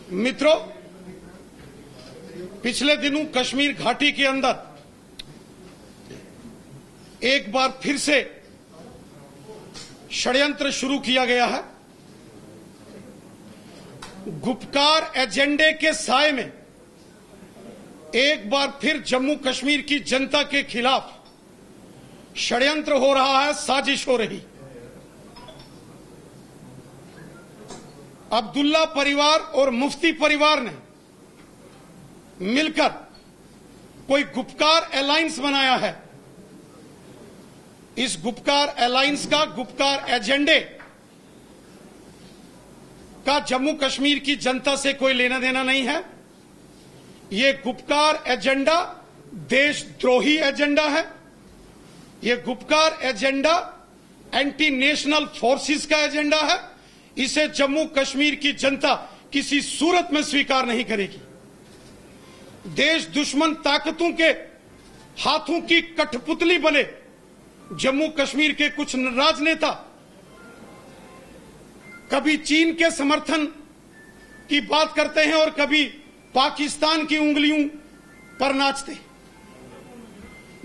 मित्रों, पिछले दिनों कश्मीर घाटी के अंदर एक बार फिर से षड्यंत्र शुरू किया गया है। गुपकार एजेंडे के साए में एक बार फिर जम्मू कश्मीर की जनता के खिलाफ षड्यंत्र हो रहा है, साजिश हो रही। अब्दुल्ला परिवार और मुफ्ती परिवार ने मिलकर कोई गुपकार अलायंस बनाया है। इस गुपकार अलायंस का, गुपकार एजेंडे का जम्मू कश्मीर की जनता से कोई लेना देना नहीं है। ये गुपकार एजेंडा देशद्रोही एजेंडा है। ये Gupkar agenda anti national forces का एजेंडा है। इसे जम्मू कश्मीर की जनता किसी सूरत में स्वीकार नहीं करेगी। देश दुश्मन ताकतों के हाथों की कठपुतली बने जम्मू कश्मीर के कुछ राजनेता कभी चीन के समर्थन की बात करते हैं और कभी पाकिस्तान की उंगलियों पर नाचते।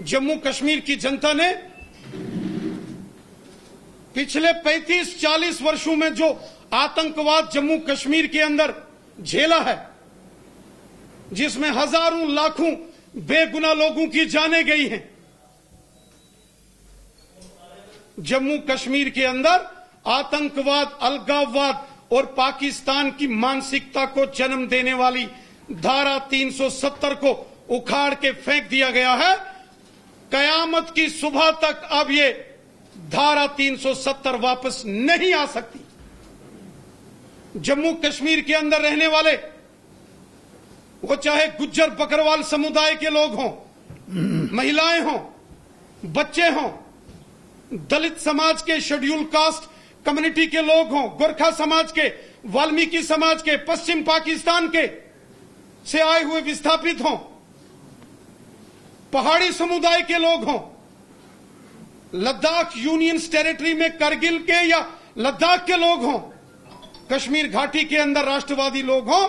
जम्मू कश्मीर की जनता ने पिछले 35-40 वर्षों में जो आतंकवाद जम्मू कश्मीर के अंदर झेला है, जिसमें हजारों लाखों बेगुनाह लोगों की जानें गई हैं, जम्मू कश्मीर के अंदर आतंकवाद, अलगाववाद और पाकिस्तान की मानसिकता को जन्म देने वाली धारा 370 को उखाड़ के फेंक दिया गया है। कयामत की सुबह तक अब ये धारा 370 वापस नहीं आ सकती। जम्मू कश्मीर के अंदर रहने वाले, वो चाहे गुज्जर बकरवाल समुदाय के लोग हों, महिलाएं हों, बच्चे हों, दलित समाज के, शेड्यूल कास्ट कम्युनिटी के लोग हों, गोरखा समाज के, वाल्मीकि समाज के, पश्चिम पाकिस्तान के से आए हुए विस्थापित हों, पहाड़ी समुदाय के लोग हों, लद्दाख यूनियन टेरिटरी में करगिल के या लद्दाख के लोग हों, कश्मीर घाटी के अंदर राष्ट्रवादी लोग हों,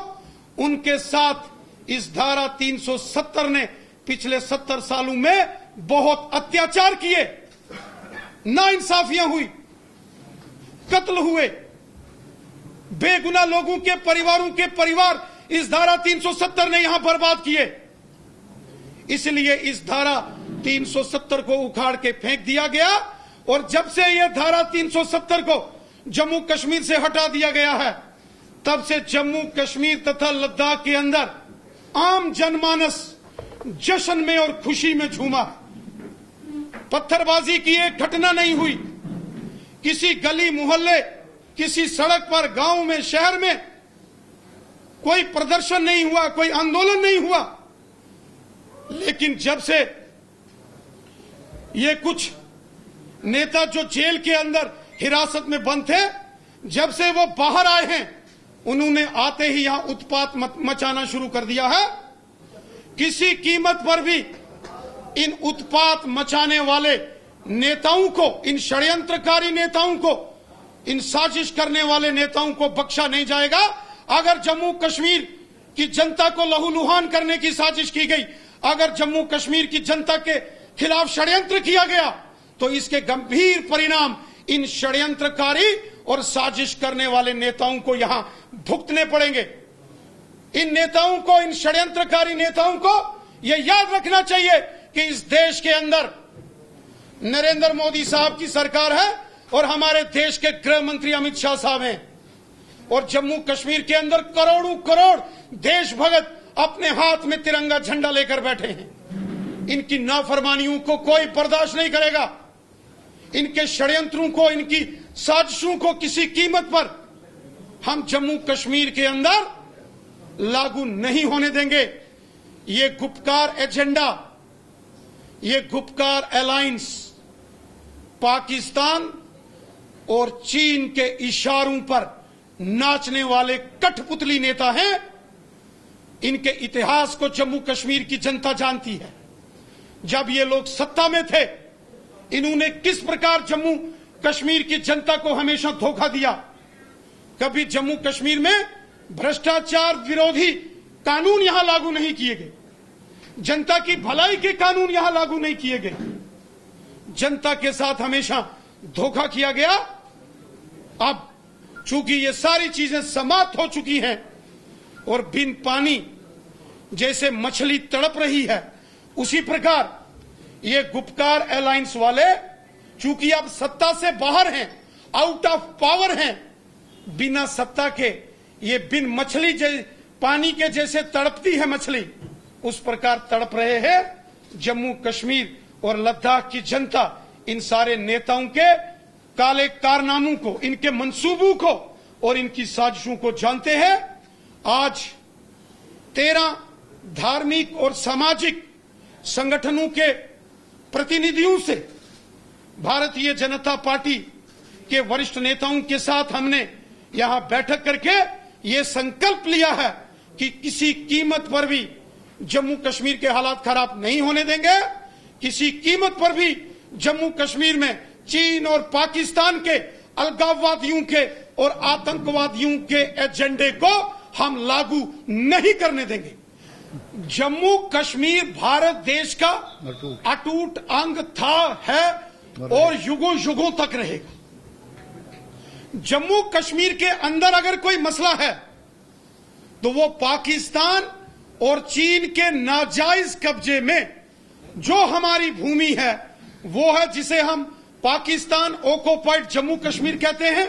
उनके साथ इस धारा 370 ने पिछले 70 सालों में बहुत अत्याचार किए, नाइंसाफियां हुई, कत्ल हुए, बेगुनाह लोगों के परिवारों के परिवार इस धारा 370 ने यहां बर्बाद किए। इसलिए इस धारा 370 को उखाड़ के फेंक दिया गया और जब से यह धारा 370 को जम्मू कश्मीर से हटा दिया गया है, तब से जम्मू कश्मीर तथा लद्दाख के अंदर आम जनमानस जश्न में और खुशी में झूमा। पत्थरबाजी की एक घटना नहीं हुई। किसी गली मोहल्ले, किसी सड़क पर, गांव में, शहर में कोई प्रदर्शन नहीं हुआ, कोई आंदोलन नहीं हुआ। लेकिन जब से ये कुछ नेता जो जेल के अंदर हिरासत में बंद थे, जब से वो बाहर आए हैं, उन्होंने आते ही यहां उत्पात मचाना शुरू कर दिया है। किसी कीमत पर भी इन उत्पात मचाने वाले नेताओं को, इन षड्यंत्रकारी नेताओं को, इन साजिश करने वाले नेताओं को बख्शा नहीं जाएगा। अगर जम्मू कश्मीर की जनता को लहूलुहान करने की साजिश की गई, अगर जम्मू कश्मीर की जनता के खिलाफ षड्यंत्र किया गया, तो इसके गंभीर परिणाम इन षड्यंत्रकारी और साजिश करने वाले नेताओं को यहां भुगतने पड़ेंगे। इन नेताओं को, इन षड्यंत्रकारी नेताओं को यह याद रखना चाहिए कि इस देश के अंदर नरेंद्र मोदी साहब की सरकार है और हमारे देश के गृह मंत्री अमित शाह साहब हैं, और जम्मू कश्मीर के अंदर करोड़ों करोड़ देश भगत अपने हाथ में तिरंगा झंडा लेकर बैठे हैं। इनकी नाफरमानियों को कोई बर्दाश्त नहीं करेगा। इनके षड्यंत्रों को, इनकी साजिशों को किसी कीमत पर हम जम्मू कश्मीर के अंदर लागू नहीं होने देंगे। ये गुपकार एजेंडा, ये गुपकार अलायंस पाकिस्तान और चीन के इशारों पर नाचने वाले कठपुतली नेता हैं। इनके इतिहास को जम्मू कश्मीर की जनता जानती है। जब ये लोग सत्ता में थे, इन्होंने किस प्रकार जम्मू कश्मीर की जनता को हमेशा धोखा दिया। कभी जम्मू कश्मीर में भ्रष्टाचार विरोधी कानून यहां लागू नहीं किए गए, जनता की भलाई के कानून यहां लागू नहीं किए गए, जनता के साथ हमेशा धोखा किया गया। अब चूंकि ये सारी चीजें समाप्त हो चुकी हैं और बिन पानी जैसे मछली तड़प रही है, उसी प्रकार ये गुपकार अलायंस वाले चूंकि अब सत्ता से बाहर हैं, आउट ऑफ पावर हैं, बिना सत्ता के ये बिन मछली पानी के जैसे तड़पती है मछली, उस प्रकार तड़प रहे हैं। जम्मू कश्मीर और लद्दाख की जनता इन सारे नेताओं के काले कारनामों को, इनके मंसूबों को और इनकी साजिशों को जानते हैं। आज 13 धार्मिक और सामाजिक संगठनों के प्रतिनिधियों से भारतीय जनता पार्टी के वरिष्ठ नेताओं के साथ हमने यहां बैठक करके ये संकल्प लिया है कि किसी कीमत पर भी जम्मू कश्मीर के हालात खराब नहीं होने देंगे, किसी कीमत पर भी जम्मू कश्मीर में चीन और पाकिस्तान के अलगाववादियों के और आतंकवादियों के एजेंडे को हम लागू नहीं करने देंगे। जम्मू कश्मीर भारत देश का अटूट अंग था, है और युगों युगों तक रहेगा। जम्मू कश्मीर के अंदर अगर कोई मसला है तो वो पाकिस्तान और चीन के नाजायज कब्जे में जो हमारी भूमि है वो है जिसे हम पाकिस्तान ऑक्युपाइड जम्मू कश्मीर कहते हैं,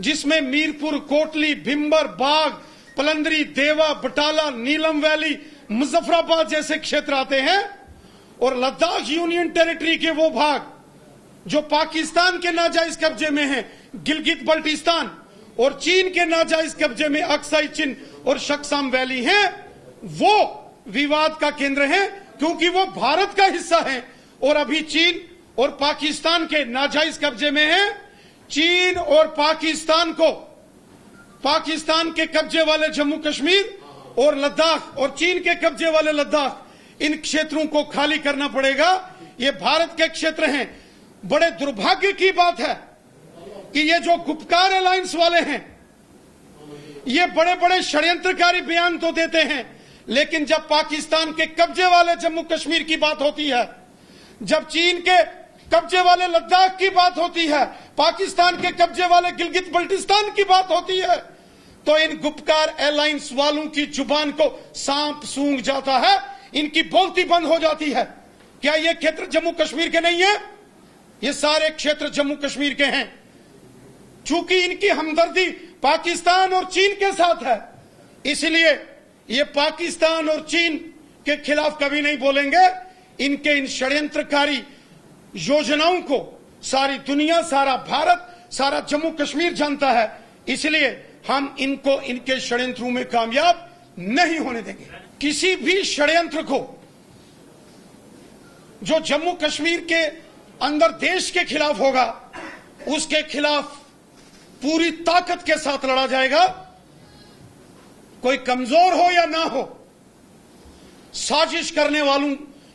जिसमें मीरपुर, कोटली, भिंबर, बाग, पलंदरी, देवा, बटाला, नीलम वैली, मुजफ्फराबाद जैसे क्षेत्र आते हैं। और लद्दाख यूनियन टेरिटरी के वो भाग जो पाकिस्तान के नाजायज कब्जे में हैं, गिलगित बल्टिस्तान, और चीन के नाजायज कब्जे में अक्साई चिन और शक्साम वैली हैं, वो विवाद का केंद्र है क्योंकि वो भारत का हिस्सा है और अभी चीन और पाकिस्तान के नाजायज कब्जे में है। चीन और पाकिस्तान को पाकिस्तान के कब्जे वाले जम्मू कश्मीर और लद्दाख और चीन के कब्जे वाले लद्दाख, इन क्षेत्रों को खाली करना पड़ेगा। ये भारत के क्षेत्र हैं। बड़े दुर्भाग्य की बात है कि ये जो गुपकार अलायंस वाले हैं, ये बड़े बड़े षड्यंत्रकारी बयान तो देते हैं, लेकिन जब पाकिस्तान के कब्जे वाले जम्मू कश्मीर की बात होती है, जब चीन के कब्जे वाले लद्दाख की बात होती है, पाकिस्तान के कब्जे वाले गिलगित बल्टिस्तान की बात होती है, तो इन गुपकार अलायंस वालों की जुबान को सांप सूंघ जाता है, इनकी बोलती बंद हो जाती है। क्या ये क्षेत्र जम्मू कश्मीर के नहीं है? ये सारे क्षेत्र जम्मू कश्मीर के हैं। चूंकि इनकी हमदर्दी पाकिस्तान और चीन के साथ है, इसलिए ये पाकिस्तान और चीन के खिलाफ कभी नहीं बोलेंगे। इनके इन षड्यंत्रकारी योजनाओं को सारी दुनिया, सारा भारत, सारा जम्मू कश्मीर जानता है, इसलिए हम इनको इनके षड्यंत्रों में कामयाब नहीं होने देंगे। किसी भी षड्यंत्र को जो जम्मू कश्मीर के अंदर देश के खिलाफ होगा, उसके खिलाफ पूरी ताकत के साथ लड़ा जाएगा। कोई कमजोर हो या ना हो, साजिश करने वालों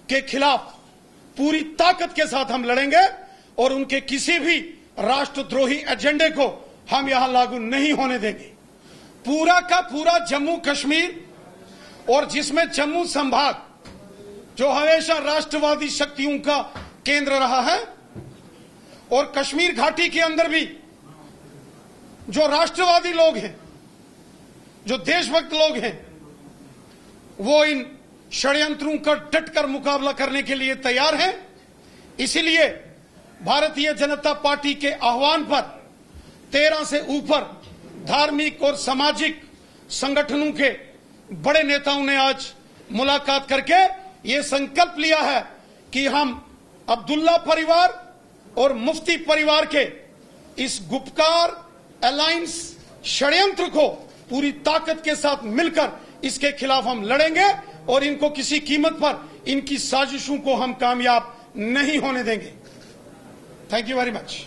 के खिलाफ पूरी ताकत के साथ हम लड़ेंगे और उनके किसी भी राष्ट्रद्रोही एजेंडे को हम यहां लागू नहीं होने देंगे। पूरा का पूरा जम्मू कश्मीर और जिसमें जम्मू संभाग जो हमेशा राष्ट्रवादी शक्तियों का केंद्र रहा है, और कश्मीर घाटी के अंदर भी जो राष्ट्रवादी लोग हैं, जो देशभक्त लोग हैं, वो इन षड्यंत्रों का डटकर मुकाबला करने के लिए तैयार हैं। इसीलिए भारतीय जनता पार्टी के आह्वान पर 13 से ऊपर धार्मिक और सामाजिक संगठनों के बड़े नेताओं ने आज मुलाकात करके ये संकल्प लिया है कि हम अब्दुल्ला परिवार और मुफ्ती परिवार के इस गुपकार अलायंस षड्यंत्र को पूरी ताकत के साथ मिलकर इसके खिलाफ हम लड़ेंगे और इनको किसी कीमत पर इनकी साजिशों को हम कामयाब नहीं होने देंगे। Thank you very much.